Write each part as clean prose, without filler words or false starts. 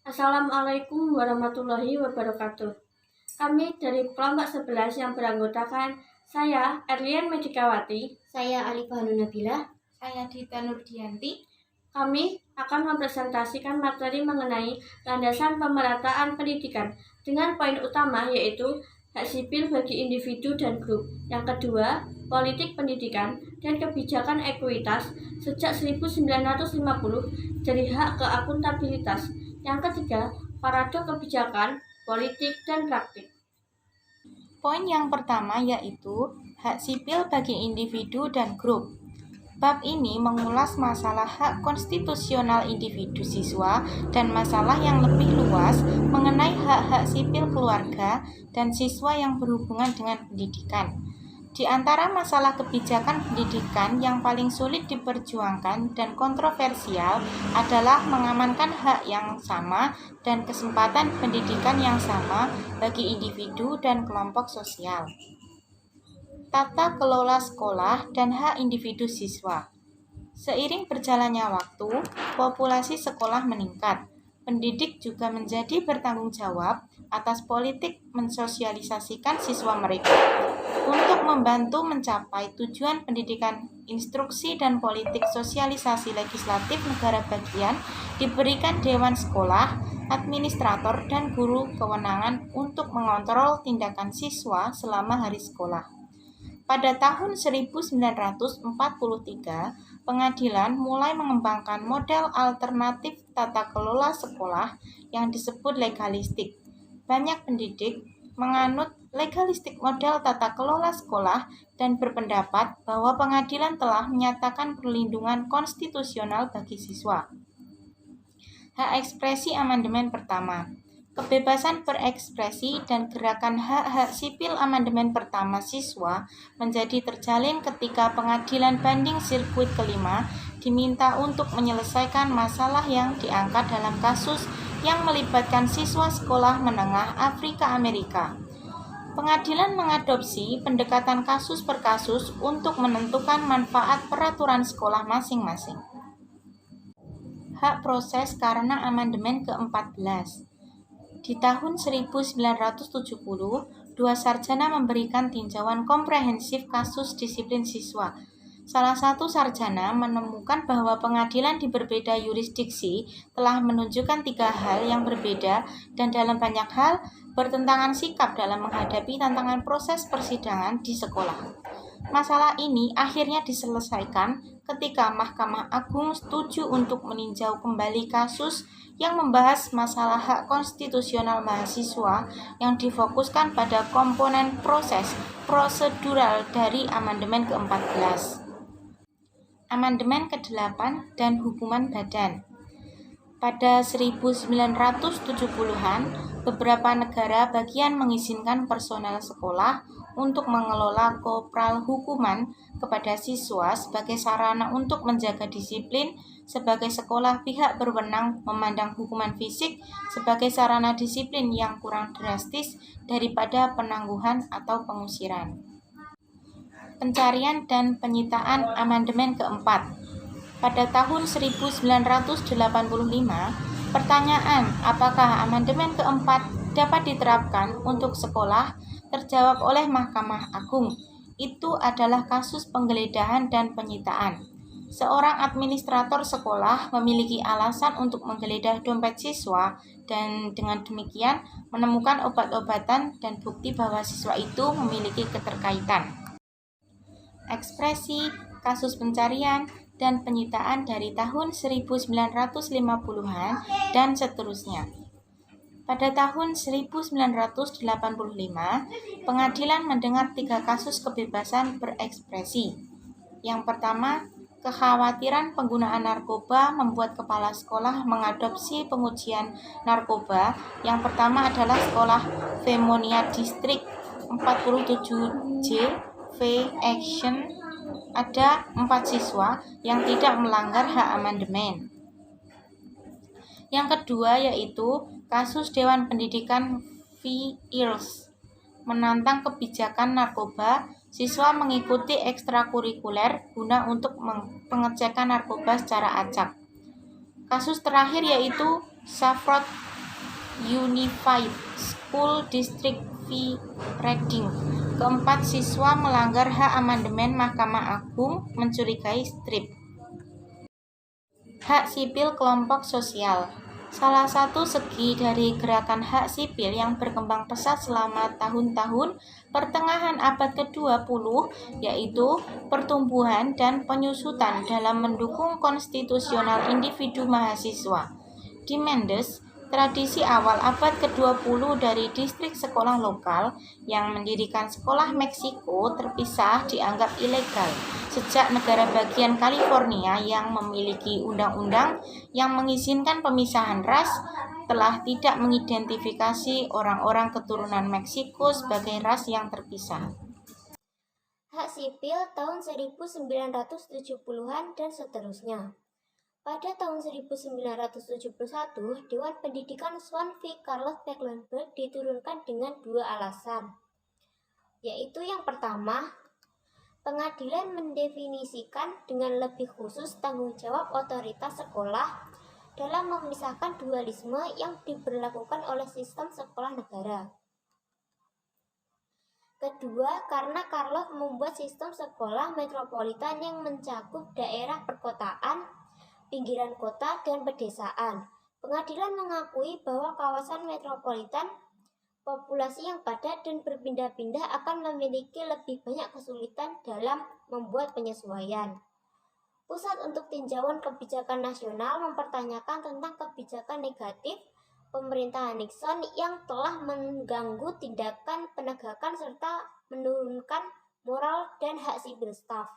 Assalamualaikum warahmatullahi wabarakatuh. Kami dari kelompok 11 yang beranggotakan saya, Erlian Medikawati. Saya Alifah Nabila. Saya Dita Nurdianti. Kami akan mempresentasikan materi mengenai landasan pemerataan pendidikan dengan poin utama yaitu hak sipil bagi individu dan grup. Yang kedua, politik pendidikan dan kebijakan ekuitas sejak 1950 dari hak ke akuntabilitas. Yang ketiga, paradok kebijakan, politik, dan praktik. Poin yang pertama yaitu hak sipil bagi individu dan grup. Bab ini mengulas masalah hak konstitusional individu siswa dan masalah yang lebih luas mengenai hak-hak sipil keluarga dan siswa yang berhubungan dengan pendidikan. Di antara masalah kebijakan pendidikan yang paling sulit diperjuangkan dan kontroversial adalah mengamankan hak yang sama dan kesempatan pendidikan yang sama bagi individu dan kelompok sosial. Tata kelola sekolah dan hak individu siswa. Seiring berjalannya waktu, populasi sekolah meningkat. Pendidik juga menjadi bertanggung jawab atas politik mensosialisasikan siswa mereka. Untuk membantu mencapai tujuan pendidikan, instruksi dan politik sosialisasi legislatif negara bagian diberikan Dewan Sekolah, administrator, dan guru kewenangan untuk mengontrol tindakan siswa selama hari sekolah. Pada tahun 1943, pengadilan mulai mengembangkan model alternatif tata kelola sekolah yang disebut legalistik. Banyak pendidik menganut legalistik model tata kelola sekolah dan berpendapat bahwa pengadilan telah menyatakan perlindungan konstitusional bagi siswa. Hak ekspresi amandemen pertama. Kebebasan berekspresi dan gerakan hak-hak sipil amandemen pertama siswa menjadi terjalin ketika pengadilan banding sirkuit kelima diminta untuk menyelesaikan masalah yang diangkat dalam kasus yang melibatkan siswa sekolah menengah Afrika Amerika. Pengadilan mengadopsi pendekatan kasus per kasus untuk menentukan manfaat peraturan sekolah masing-masing. Hak proses karena amandemen ke-14. Di tahun 1970, dua sarjana memberikan tinjauan komprehensif kasus disiplin siswa. Salah satu sarjana menemukan bahwa pengadilan di berbeda yurisdiksi telah menunjukkan tiga hal yang berbeda dan dalam banyak hal bertentangan sikap dalam menghadapi tantangan proses persidangan di sekolah. Masalah ini akhirnya diselesaikan ketika Mahkamah Agung setuju untuk meninjau kembali kasus yang membahas masalah hak konstitusional mahasiswa yang difokuskan pada komponen proses prosedural dari amandemen ke-14. Amandemen ke-8 dan hukuman badan. Pada 1970-an, beberapa negara bagian mengizinkan personel sekolah untuk mengelola kopral hukuman kepada siswa sebagai sarana untuk menjaga disiplin, sebagai sekolah pihak berwenang memandang hukuman fisik sebagai sarana disiplin yang kurang drastis daripada penangguhan atau pengusiran. Pencarian dan penyitaan amandemen keempat. Pada tahun 1985, pertanyaan apakah amandemen keempat dapat diterapkan untuk sekolah terjawab oleh Mahkamah Agung. Itu adalah kasus penggeledahan dan penyitaan. Seorang administrator sekolah memiliki alasan untuk menggeledah dompet siswa dan dengan demikian menemukan obat-obatan dan bukti bahwa siswa itu memiliki keterkaitan. Ekspresi, kasus pencarian, dan penyitaan dari tahun 1950-an dan seterusnya. Pada tahun 1985, pengadilan mendengar 3 kasus kebebasan berekspresi. Yang pertama, kekhawatiran penggunaan narkoba membuat kepala sekolah mengadopsi pengujian narkoba. Yang pertama adalah sekolah Vemonia Distrik 47J V Action. Ada 4 siswa yang tidak melanggar hak amandemen. Yang kedua yaitu kasus Dewan Pendidikan V. Earls. Menantang kebijakan narkoba, siswa mengikuti ekstrakurikuler guna untuk pengecekan narkoba secara acak. Kasus terakhir yaitu Safford Unified School District v. Reading. Keempat, siswa melanggar hak amandemen Mahkamah Agung mencurigai strip. Hak sipil kelompok sosial. Salah satu segi dari gerakan hak sipil yang berkembang pesat selama tahun-tahun pertengahan abad ke-20 yaitu pertumbuhan dan penyusutan dalam mendukung konstitusional individu mahasiswa. Di Mendes, tradisi awal abad ke-20 dari distrik sekolah lokal yang mendirikan sekolah Meksiko terpisah dianggap ilegal sejak negara bagian California yang memiliki undang-undang yang mengizinkan pemisahan ras telah tidak mengidentifikasi orang-orang keturunan Meksiko sebagai ras yang terpisah. Hak sipil tahun 1970-an dan seterusnya. Pada tahun 1971, Dewan Pendidikan Swan v. Carlos Mecklenburg diturunkan dengan dua alasan, yaitu yang pertama, pengadilan mendefinisikan dengan lebih khusus tanggung jawab otoritas sekolah dalam memisahkan dualisme yang diberlakukan oleh sistem sekolah negara. Kedua, karena Carlos membuat sistem sekolah metropolitan yang mencakup daerah perkotaan, pinggiran kota, dan pedesaan. Pengadilan mengakui bahwa kawasan metropolitan, populasi yang padat dan berpindah-pindah akan memiliki lebih banyak kesulitan dalam membuat penyesuaian. Pusat untuk Tinjauan Kebijakan Nasional mempertanyakan tentang kebijakan negatif pemerintahan Nixon yang telah mengganggu tindakan penegakan serta menurunkan moral dan hak sipil staf.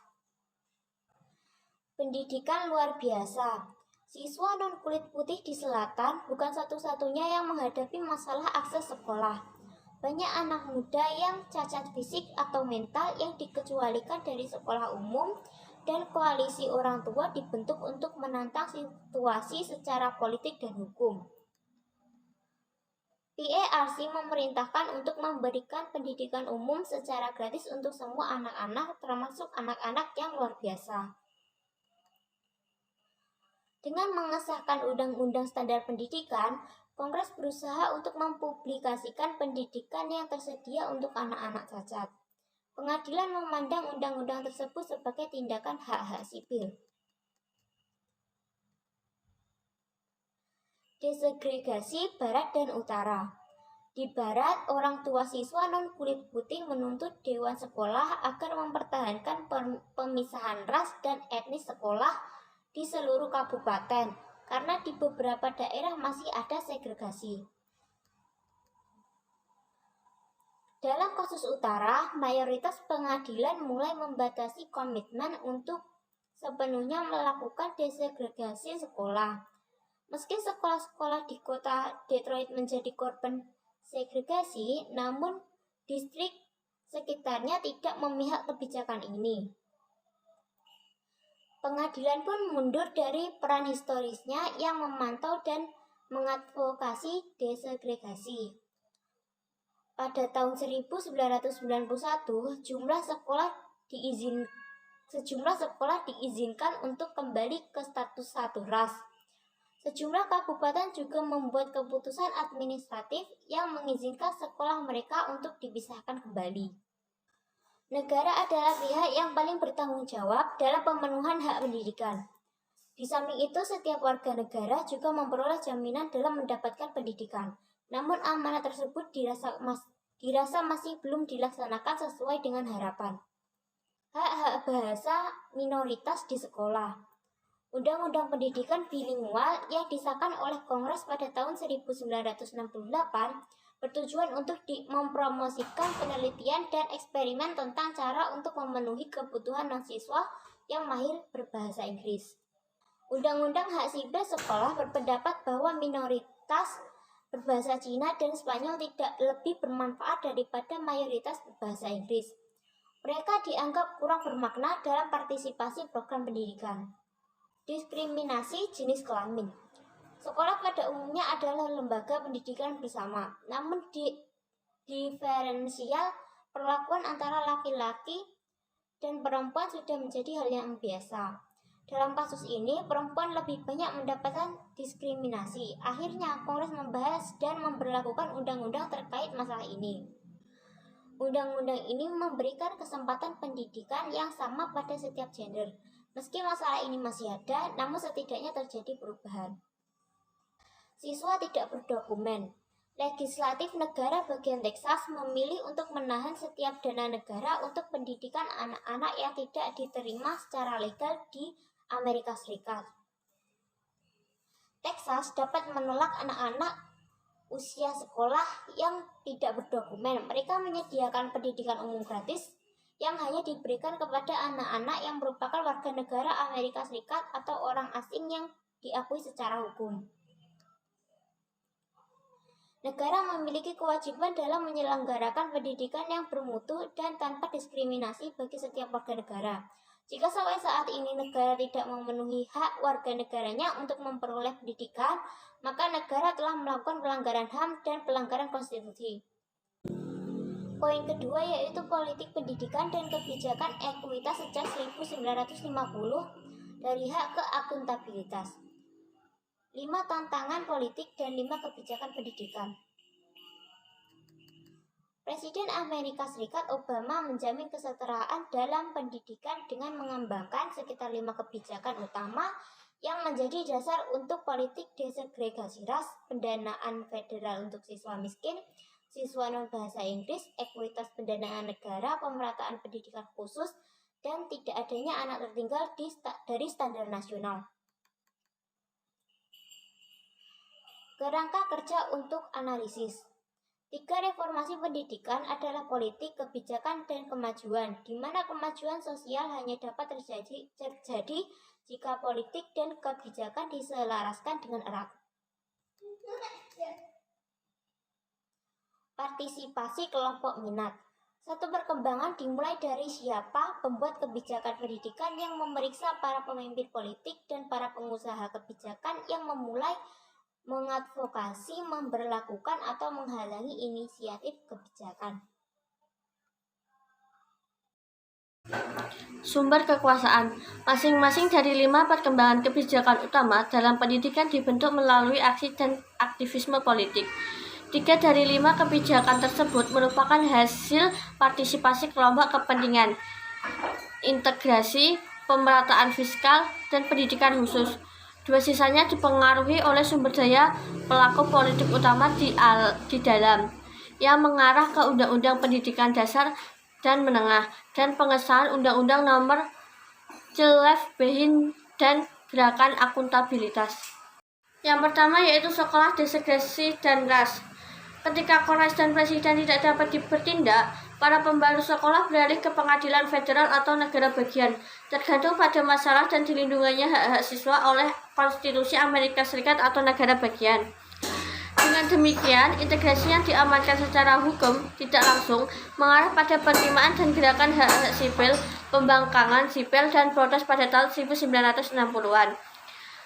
Pendidikan luar biasa. Siswa non-kulit putih di selatan bukan satu-satunya yang menghadapi masalah akses sekolah. Banyak anak muda yang cacat fisik atau mental yang dikecualikan dari sekolah umum dan koalisi orang tua dibentuk untuk menantang situasi secara politik dan hukum. PARC memerintahkan untuk memberikan pendidikan umum secara gratis untuk semua anak-anak, termasuk anak-anak yang luar biasa. Dengan mengesahkan Undang-Undang Standar Pendidikan, Kongres berusaha untuk mempublikasikan pendidikan yang tersedia untuk anak-anak cacat. Pengadilan memandang undang-undang tersebut sebagai tindakan hak-hak sipil. Desegregasi Barat dan Utara. Di Barat, orang tua siswa non-kulit putih menuntut Dewan Sekolah agar mempertahankan pemisahan ras dan etnis sekolah di seluruh kabupaten, karena di beberapa daerah masih ada segregasi. Dalam kasus Utara, mayoritas pengadilan mulai membatasi komitmen untuk sepenuhnya melakukan desegregasi sekolah. Meski sekolah-sekolah di kota Detroit menjadi korban segregasi, namun distrik sekitarnya tidak memihak kebijakan ini. Pengadilan pun mundur dari peran historisnya yang memantau dan mengadvokasi desegregasi. Pada tahun 1991, sejumlah sekolah diizinkan untuk kembali ke status satu ras. Sejumlah kabupaten juga membuat keputusan administratif yang mengizinkan sekolah mereka untuk dipisahkan kembali. Negara adalah pihak yang paling bertanggung jawab dalam pemenuhan hak pendidikan. Di samping itu, setiap warga negara juga memperoleh jaminan dalam mendapatkan pendidikan. Namun amanat tersebut dirasa masih belum dilaksanakan sesuai dengan harapan. Hak-hak bahasa minoritas di sekolah. Undang-Undang Pendidikan Bilingual yang disahkan oleh Kongres pada tahun 1968 bertujuan untuk mempromosikan penelitian dan eksperimen tentang cara untuk memenuhi kebutuhan mahasiswa yang mahir berbahasa Inggris. Undang-Undang Hak Sipil Sekolah berpendapat bahwa minoritas berbahasa Cina dan Spanyol tidak lebih bermanfaat daripada mayoritas berbahasa Inggris. Mereka dianggap kurang bermakna dalam partisipasi program pendidikan. Diskriminasi jenis kelamin. Sekolah pada umumnya adalah lembaga pendidikan bersama, namun diferensial perlakuan antara laki-laki dan perempuan sudah menjadi hal yang biasa. Dalam kasus ini, perempuan lebih banyak mendapatkan diskriminasi. Akhirnya, Kongres membahas dan memberlakukan undang-undang terkait masalah ini. Undang-undang ini memberikan kesempatan pendidikan yang sama pada setiap gender. Meski masalah ini masih ada, namun setidaknya terjadi perubahan. Siswa tidak berdokumen. Legislatif negara bagian Texas memilih untuk menahan setiap dana negara untuk pendidikan anak-anak yang tidak diterima secara legal di Amerika Serikat. Texas dapat menolak anak-anak usia sekolah yang tidak berdokumen. Mereka menyediakan pendidikan umum gratis yang hanya diberikan kepada anak-anak yang merupakan warga negara Amerika Serikat atau orang asing yang diakui secara hukum. Negara memiliki kewajiban dalam menyelenggarakan pendidikan yang bermutu dan tanpa diskriminasi bagi setiap warga negara. Jika sampai saat ini negara tidak memenuhi hak warga negaranya untuk memperoleh pendidikan, maka negara telah melakukan pelanggaran HAM dan pelanggaran konstitusi. Poin kedua yaitu politik pendidikan dan kebijakan ekuitas sejak 1950 dari hak ke akuntabilitas. 5 tantangan politik dan 5 kebijakan pendidikan. Presiden Amerika Serikat Obama menjamin kesetaraan dalam pendidikan dengan mengembangkan sekitar 5 kebijakan utama yang menjadi dasar untuk politik desegregasi ras, pendanaan federal untuk siswa miskin, siswa non-bahasa Inggris, ekuitas pendanaan negara, pemerataan pendidikan khusus, dan tidak adanya anak tertinggal dari standar nasional. Kerangka kerja untuk analisis. 3 reformasi pendidikan adalah politik, kebijakan, dan kemajuan, di mana kemajuan sosial hanya dapat terjadi jika politik dan kebijakan diselaraskan dengan erat. Partisipasi kelompok minat. Satu perkembangan dimulai dari siapa pembuat kebijakan pendidikan yang memeriksa para pemimpin politik dan para pengusaha kebijakan yang memulai mengadvokasi, memberlakukan, atau menghalangi inisiatif kebijakan. Sumber kekuasaan. Masing-masing dari 5 perkembangan kebijakan utama dalam pendidikan dibentuk melalui aksi dan aktivisme politik. 3 dari 5 kebijakan tersebut merupakan hasil partisipasi kelompok kepentingan, integrasi, pemerataan fiskal, dan pendidikan khusus. 2 sisanya dipengaruhi oleh sumber daya pelaku politik utama di dalam, yang mengarah ke Undang-Undang Pendidikan Dasar dan Menengah, dan pengesahan Undang-Undang Nomor 11 dan Gerakan Akuntabilitas. Yang pertama yaitu sekolah desegregasi dan ras. Ketika Kongres dan Presiden tidak dapat bertindak, para pembaru sekolah beralih ke pengadilan federal atau negara bagian, tergantung pada masalah dan dilindunginya hak-hak siswa oleh Konstitusi Amerika Serikat atau negara bagian. Dengan demikian, integrasi yang diamankan secara hukum tidak langsung mengarah pada penerimaan dan gerakan hak-hak sipil, pembangkangan sipil, dan protes pada tahun 1960-an.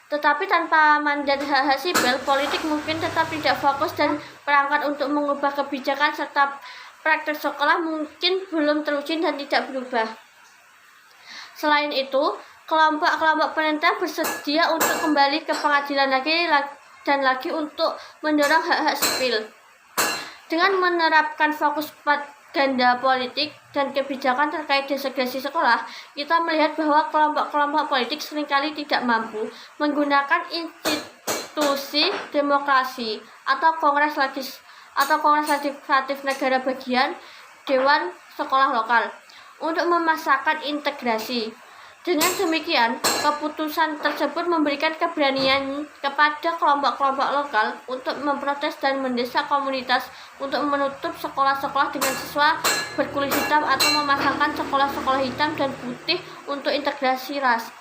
Tetapi tanpa mandat hak-hak sipil, politik mungkin tetap tidak fokus dan perangkat untuk mengubah kebijakan serta praktek sekolah mungkin belum teruji dan tidak berubah. Selain itu, kelompok-kelompok pemerintah bersedia untuk kembali ke pengadilan lagi untuk mendorong hak-hak sipil. Dengan menerapkan fokus ganda politik dan kebijakan terkait desegregasi sekolah, kita melihat bahwa kelompok-kelompok politik seringkali tidak mampu menggunakan institusi demokrasi atau kongres legislatif negara bagian, dewan sekolah lokal untuk memasakkan integrasi. Dengan demikian, keputusan tersebut memberikan keberanian kepada kelompok-kelompok lokal untuk memprotes dan mendesak komunitas untuk menutup sekolah-sekolah dengan siswa berkulit hitam atau memasangkan sekolah-sekolah hitam dan putih untuk integrasi ras.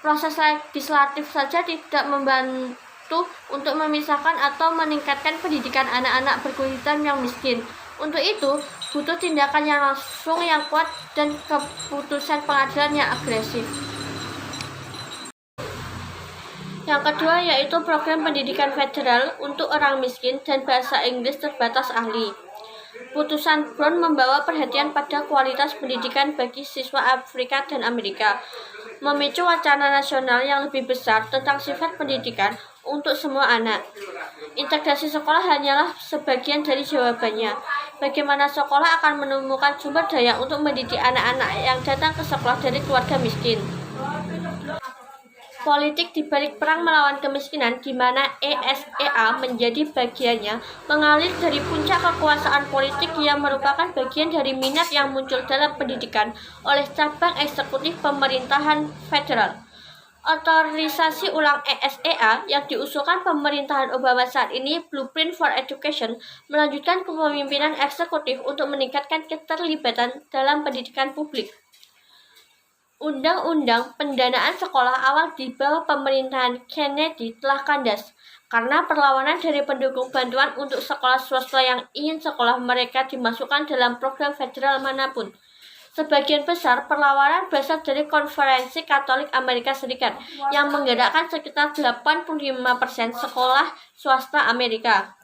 Proses legislatif saja tidak membantu untuk memisahkan atau meningkatkan pendidikan anak-anak berkulit hitam yang miskin. Untuk itu, butuh tindakan yang langsung, yang kuat, dan keputusan pengadilan yang agresif. Yang kedua yaitu program pendidikan federal untuk orang miskin dan bahasa Inggris terbatas ahli. Putusan Brown membawa perhatian pada kualitas pendidikan bagi siswa Afrika dan Amerika. memicu wacana nasional yang lebih besar tentang sifat pendidikan untuk semua anak. Integrasi sekolah hanyalah sebagian dari jawabannya. Bagaimana sekolah akan menemukan sumber daya untuk mendidik anak-anak yang datang ke sekolah dari keluarga miskin. Politik di balik perang melawan kemiskinan, di mana ESEA menjadi bagiannya, mengalir dari puncak kekuasaan politik yang merupakan bagian dari minat yang muncul dalam pendidikan oleh cabang eksekutif pemerintahan federal. Otorisasi ulang ESEA yang diusulkan pemerintahan Obama saat ini, Blueprint for Education, melanjutkan kepemimpinan eksekutif untuk meningkatkan keterlibatan dalam pendidikan publik. Undang-undang pendanaan sekolah awal di bawah pemerintahan Kennedy telah kandas karena perlawanan dari pendukung bantuan untuk sekolah swasta yang ingin sekolah mereka dimasukkan dalam program federal manapun. Sebagian besar perlawanan berasal dari Konferensi Katolik Amerika Serikat yang menggerakkan sekitar 85% sekolah swasta Amerika.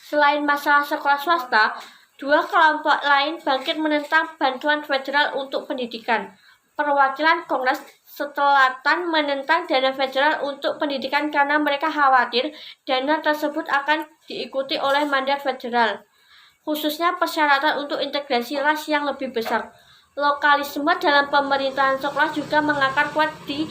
Selain masalah sekolah swasta, dua kelompok lain bangkit menentang bantuan federal untuk pendidikan. Perwakilan Kongres Selatan menentang dana federal untuk pendidikan karena mereka khawatir dana tersebut akan diikuti oleh mandat federal, khususnya persyaratan untuk integrasi ras yang lebih besar. Lokalisme dalam pemerintahan sekolah juga mengakar kuat di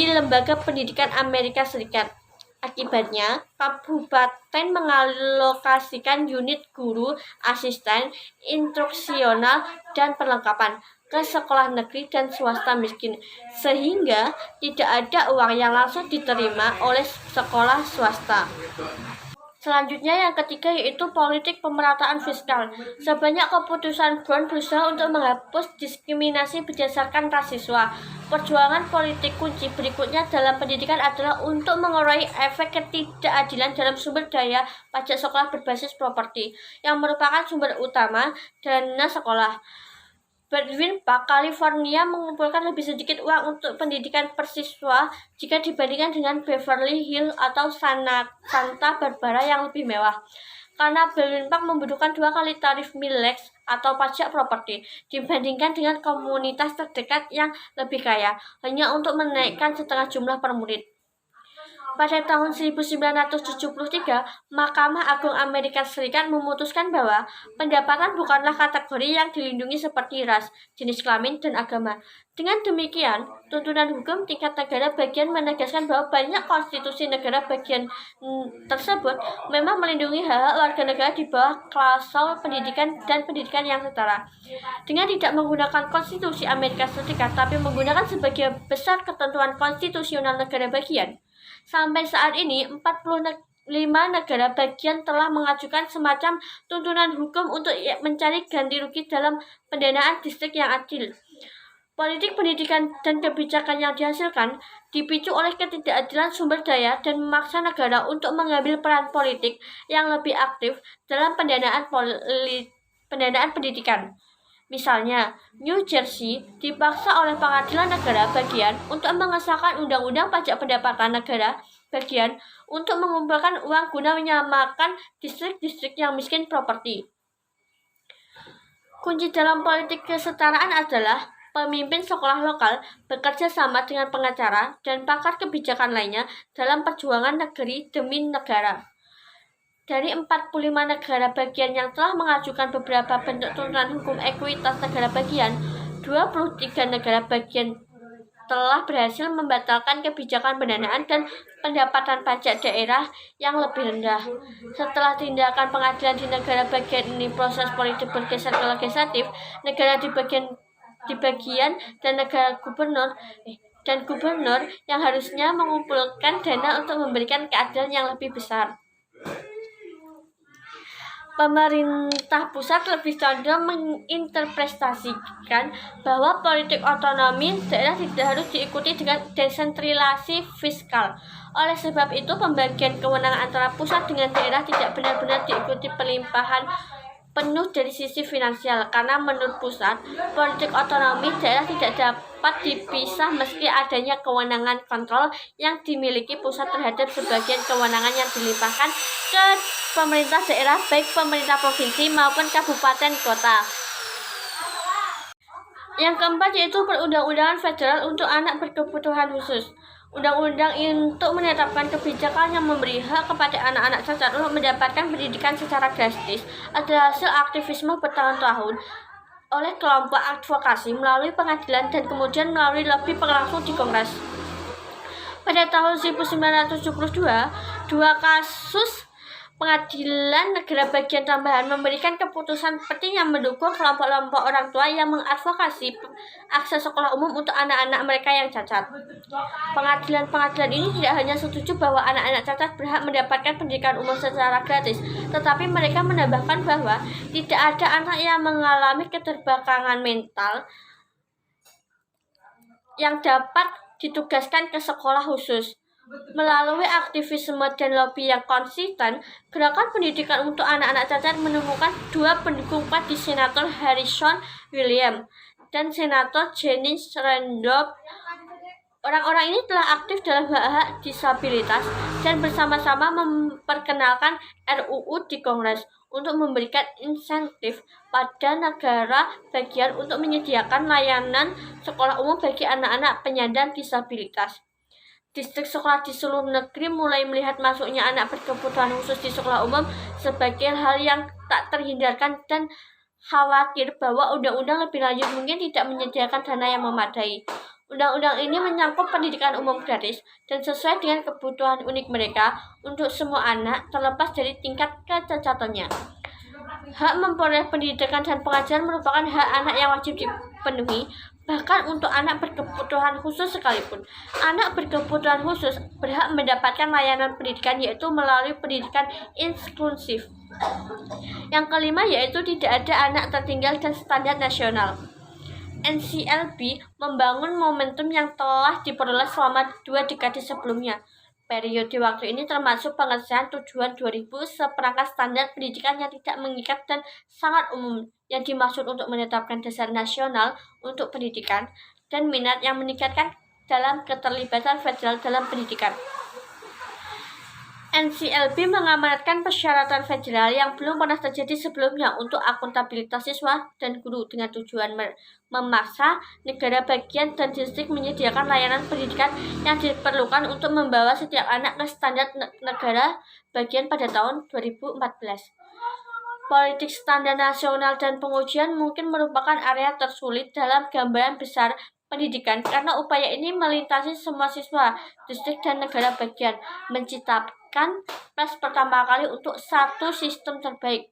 lembaga pendidikan Amerika Serikat. Akibatnya, kabupaten mengalokasikan unit guru, asisten, instruksional, dan perlengkapan ke sekolah negeri dan swasta miskin, sehingga tidak ada uang yang langsung diterima oleh sekolah swasta. Selanjutnya yang ketiga yaitu politik pemerataan fiskal. Sebanyak keputusan Brown berusaha untuk menghapus diskriminasi berdasarkan ras siswa. Perjuangan politik kunci berikutnya dalam pendidikan adalah untuk mengurangi efek ketidakadilan dalam sumber daya pajak sekolah berbasis properti, yang merupakan sumber utama dana sekolah. Baldwin Park, California mengumpulkan lebih sedikit uang untuk pendidikan persiswa jika dibandingkan dengan Beverly Hills atau Santa Barbara yang lebih mewah. Karena Baldwin Park membutuhkan 2 kali tarif millage atau pajak properti dibandingkan dengan komunitas terdekat yang lebih kaya, hanya untuk menaikkan setengah jumlah per murid. Pada tahun 1973, Mahkamah Agung Amerika Serikat memutuskan bahwa pendapatan bukanlah kategori yang dilindungi seperti ras, jenis kelamin, dan agama. Dengan demikian, tuntunan hukum tingkat negara bagian menegaskan bahwa banyak konstitusi negara bagian tersebut memang melindungi hak-hak warga negara di bawah klausul pendidikan dan pendidikan yang setara. Dengan tidak menggunakan konstitusi Amerika Serikat, tapi menggunakan sebagian besar ketentuan konstitusional negara bagian, sampai saat ini, 45 negara bagian telah mengajukan semacam tuntunan hukum untuk mencari ganti rugi dalam pendanaan distrik yang adil. Politik pendidikan dan kebijakan yang dihasilkan dipicu oleh ketidakadilan sumber daya dan memaksa negara untuk mengambil peran politik yang lebih aktif dalam pendanaan pendidikan. Misalnya, New Jersey dipaksa oleh pengadilan negara bagian untuk mengesahkan undang-undang pajak pendapatan negara bagian untuk mengumpulkan uang guna menyamakan distrik-distrik yang miskin properti. Kunci dalam politik kesetaraan adalah pemimpin sekolah lokal bekerja sama dengan pengacara dan pakar kebijakan lainnya dalam perjuangan negeri demi negara. Dari 45 negara bagian yang telah mengajukan beberapa bentuk tuntutan hukum ekuitas negara bagian, 23 negara bagian telah berhasil membatalkan kebijakan pendanaan dan pendapatan pajak daerah yang lebih rendah. Setelah tindakan pengadilan di negara bagian ini, proses politik bergeser ke legislatif, negara di bagian dan negara gubernur yang harusnya mengumpulkan dana untuk memberikan keadilan yang lebih besar. Pemerintah pusat lebih condong menginterpretasikan bahwa politik otonomi daerah tidak harus diikuti dengan desentralisasi fiskal. Oleh sebab itu, pembagian kewenangan antara pusat dengan daerah tidak benar-benar diikuti pelimpahan penuh dari sisi finansial, karena menurut pusat, politik otonomi daerah tidak dapat dipisah meski adanya kewenangan kontrol yang dimiliki pusat terhadap sebagian kewenangan yang dilimpahkan ke pemerintah daerah, baik pemerintah provinsi maupun kabupaten kota. Yang keempat yaitu perundang-undangan federal untuk anak berkebutuhan khusus. Undang-undang untuk menetapkan kebijakan yang memberi hak kepada anak-anak cacat untuk mendapatkan pendidikan secara gratis adalah hasil aktivisme bertahun-tahun oleh kelompok advokasi melalui pengadilan dan kemudian melalui lobby berlangsung di Kongres. Pada tahun 1972, dua kasus Pengadilan Negara Bagian Tambahan memberikan keputusan penting yang mendukung kelompok-kelompok orang tua yang mengadvokasi akses sekolah umum untuk anak-anak mereka yang cacat. Pengadilan-pengadilan ini tidak hanya setuju bahwa anak-anak cacat berhak mendapatkan pendidikan umum secara gratis, tetapi mereka menambahkan bahwa tidak ada anak yang mengalami keterbelakangan mental yang dapat ditugaskan ke sekolah khusus. Melalui aktivisme dan lobby yang konsisten, Gerakan Pendidikan untuk Anak-anak Cacat menemukan dua pendukung kuat di Senator Harrison Williams dan Senator Janice Randolph. Orang-orang ini telah aktif dalam hak-hak disabilitas dan bersama-sama memperkenalkan RUU di Kongres untuk memberikan insentif pada negara bagian untuk menyediakan layanan sekolah umum bagi anak-anak penyandang disabilitas. Distrik sekolah di seluruh negeri mulai melihat masuknya anak berkebutuhan khusus di sekolah umum sebagai hal yang tak terhindarkan dan khawatir bahwa undang-undang lebih lanjut mungkin tidak menyediakan dana yang memadai. Undang-undang ini menyangkut pendidikan umum gratis dan sesuai dengan kebutuhan unik mereka untuk semua anak terlepas dari tingkat kecacatannya. Hak memperoleh pendidikan dan pengajaran merupakan hak anak yang wajib dipenuhi, bahkan untuk anak berkebutuhan khusus sekalipun. Anak berkebutuhan khusus berhak mendapatkan layanan pendidikan yaitu melalui pendidikan inklusif. Yang kelima yaitu tidak ada anak tertinggal dan standar nasional. NCLB membangun momentum yang telah diperoleh selama 2 dekade sebelumnya. Periode waktu ini termasuk pengesahan tujuan 2000 seperangkat standar pendidikan yang tidak mengikat dan sangat umum yang dimaksud untuk menetapkan dasar nasional untuk pendidikan dan minat yang meningkatkan dalam keterlibatan federal dalam pendidikan. NCLB mengamanatkan persyaratan federal yang belum pernah terjadi sebelumnya untuk akuntabilitas siswa dan guru dengan tujuan memaksa negara bagian dan distrik menyediakan layanan pendidikan yang diperlukan untuk membawa setiap anak ke standar negara bagian pada tahun 2014. Politik standar nasional dan pengujian mungkin merupakan area tersulit dalam gambaran besar pendidikan karena upaya ini melintasi semua siswa, distrik dan negara bagian, menciptakan tes pertama kali untuk satu sistem terbaik.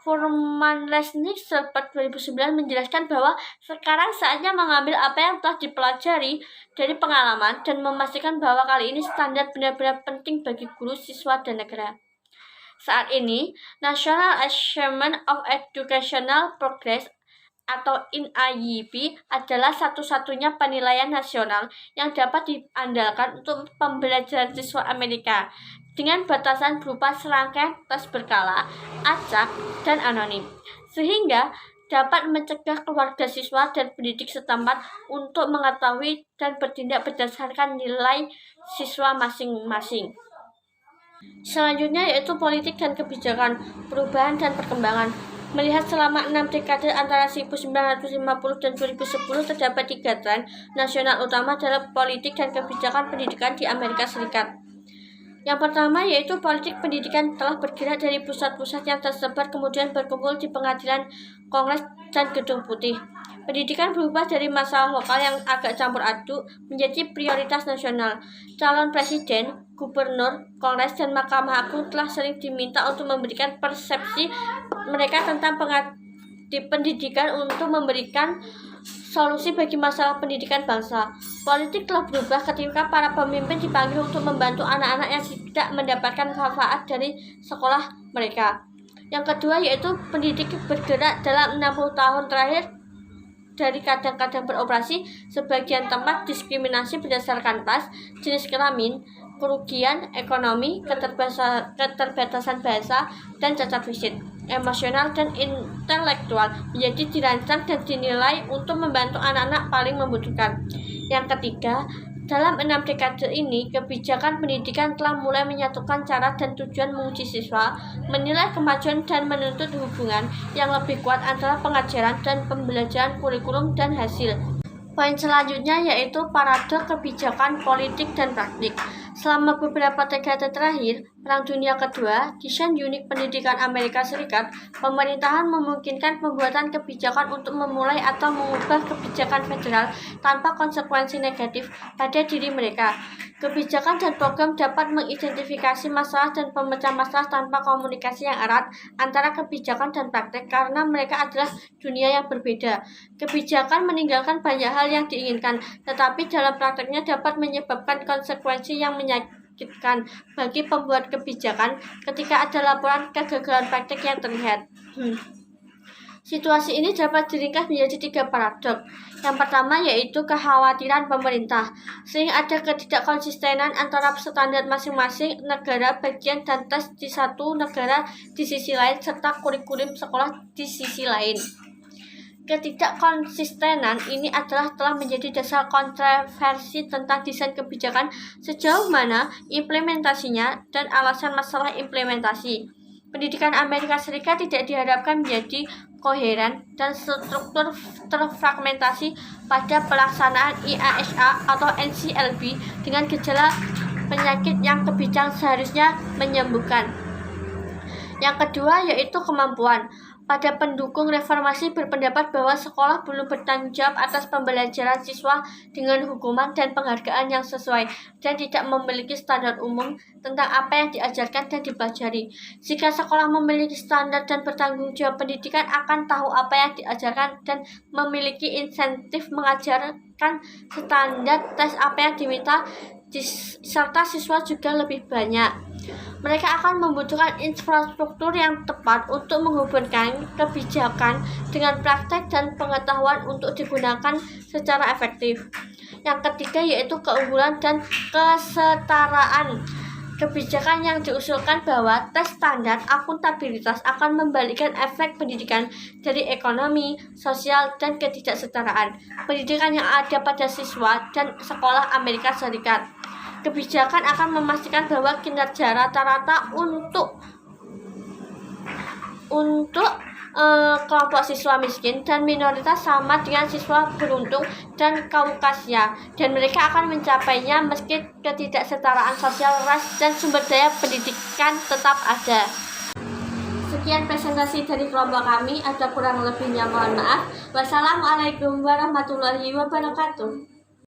Furman Resnick Serpent 2009 menjelaskan bahwa sekarang saatnya mengambil apa yang telah dipelajari dari pengalaman dan memastikan bahwa kali ini standar benar-benar penting bagi guru, siswa, dan negara. Saat ini, National Achievement of Educational Progress atau NIEP adalah satu-satunya penilaian nasional yang dapat diandalkan untuk pembelajaran siswa Amerika dengan batasan berupa serangkaian tes berkala, acak, dan anonim, sehingga dapat mencegah keluarga siswa dan pendidik setempat untuk mengetahui dan bertindak berdasarkan nilai siswa masing-masing. Selanjutnya yaitu politik dan kebijakan, perubahan dan perkembangan. Melihat selama 6 dekade antara 1950 dan 2010 terdapat 3 tren nasional utama dalam politik dan kebijakan pendidikan di Amerika Serikat. Yang pertama yaitu politik pendidikan telah bergerak dari pusat-pusat yang tersebar kemudian berkumpul di pengadilan, Kongres, dan Gedung Putih. Pendidikan berubah dari masalah lokal yang agak campur aduk menjadi prioritas nasional. Calon presiden, gubernur, Kongres, dan Mahkamah Agung telah sering diminta untuk memberikan persepsi mereka tentang pendidikan untuk memberikan solusi bagi masalah pendidikan bangsa. Politik telah berubah ketika para pemimpin dipanggil untuk membantu anak-anak yang tidak mendapatkan manfaat dari sekolah mereka. Yang kedua yaitu pendidik bergerak dalam 60 tahun terakhir dari kadang-kadang beroperasi sebagian tempat diskriminasi berdasarkan ras, jenis kelamin, kerugian ekonomi, keterbatasan bahasa, dan cacat fisik, emosional, dan intelektual menjadi dirancang dan dinilai untuk membantu anak-anak paling membutuhkan. Yang ketiga, Dalam 6 dekade ini, kebijakan pendidikan telah mulai menyatukan cara dan tujuan menguji siswa, menilai kemajuan dan menuntut hubungan yang lebih kuat antara pengajaran dan pembelajaran, kurikulum dan hasil. Poin selanjutnya yaitu parade kebijakan politik dan praktik. Selama beberapa dekade terakhir, Perang Dunia Kedua, desain unik pendidikan Amerika Serikat, pemerintahan memungkinkan pembuatan kebijakan untuk memulai atau mengubah kebijakan federal tanpa konsekuensi negatif pada diri mereka. Kebijakan dan program dapat mengidentifikasi masalah dan pemecah masalah tanpa komunikasi yang erat antara kebijakan dan praktek karena mereka adalah dunia yang berbeda. Kebijakan meninggalkan banyak hal yang diinginkan, tetapi dalam prakteknya dapat menyebabkan konsekuensi yang menyakitkan bagi pembuat kebijakan ketika ada laporan kegagalan praktek yang terlihat. Situasi ini dapat diringkas menjadi 3 paradok. Yang pertama yaitu kekhawatiran pemerintah. Sering ada ketidakkonsistenan antara standar masing-masing negara bagian dan tes di satu negara di sisi lain serta kurikulum sekolah di sisi lain. Ketidakkonsistenan ini telah menjadi dasar kontroversi tentang desain kebijakan sejauh mana implementasinya dan alasan masalah implementasi. Pendidikan Amerika Serikat tidak diharapkan menjadi koheren dan struktur terfragmentasi pada pelaksanaan IASA atau NCLB dengan gejala penyakit yang kebijakan seharusnya menyembuhkan. Yang kedua yaitu kemampuan. Pada pendukung reformasi berpendapat bahwa sekolah belum bertanggung jawab atas pembelajaran siswa dengan hukuman dan penghargaan yang sesuai dan tidak memiliki standar umum tentang apa yang diajarkan dan dipelajari. Jika sekolah memiliki standar dan bertanggung jawab, pendidikan akan tahu apa yang diajarkan dan memiliki insentif mengajarkan standar tes apa yang diminta, serta siswa juga lebih banyak. Mereka akan membutuhkan infrastruktur yang tepat untuk menghubungkan kebijakan dengan praktek dan pengetahuan untuk digunakan secara efektif. Yang ketiga yaitu keunggulan dan kesetaraan. Kebijakan yang diusulkan bahwa tes standar akuntabilitas akan membalikkan efek pendidikan dari ekonomi, sosial, dan ketidaksetaraan pendidikan yang ada pada siswa dan sekolah Amerika Serikat. Kebijakan akan memastikan bahwa kinerja rata-rata untuk kelompok siswa miskin dan minoritas sama dengan siswa beruntung dan Kaukasia, dan mereka akan mencapainya meski ketidaksetaraan sosial, ras, dan sumber daya pendidikan tetap ada. Sekian presentasi dari kelompok kami, ada kurang lebihnya mohon maaf. Wassalamualaikum warahmatullahi wabarakatuh.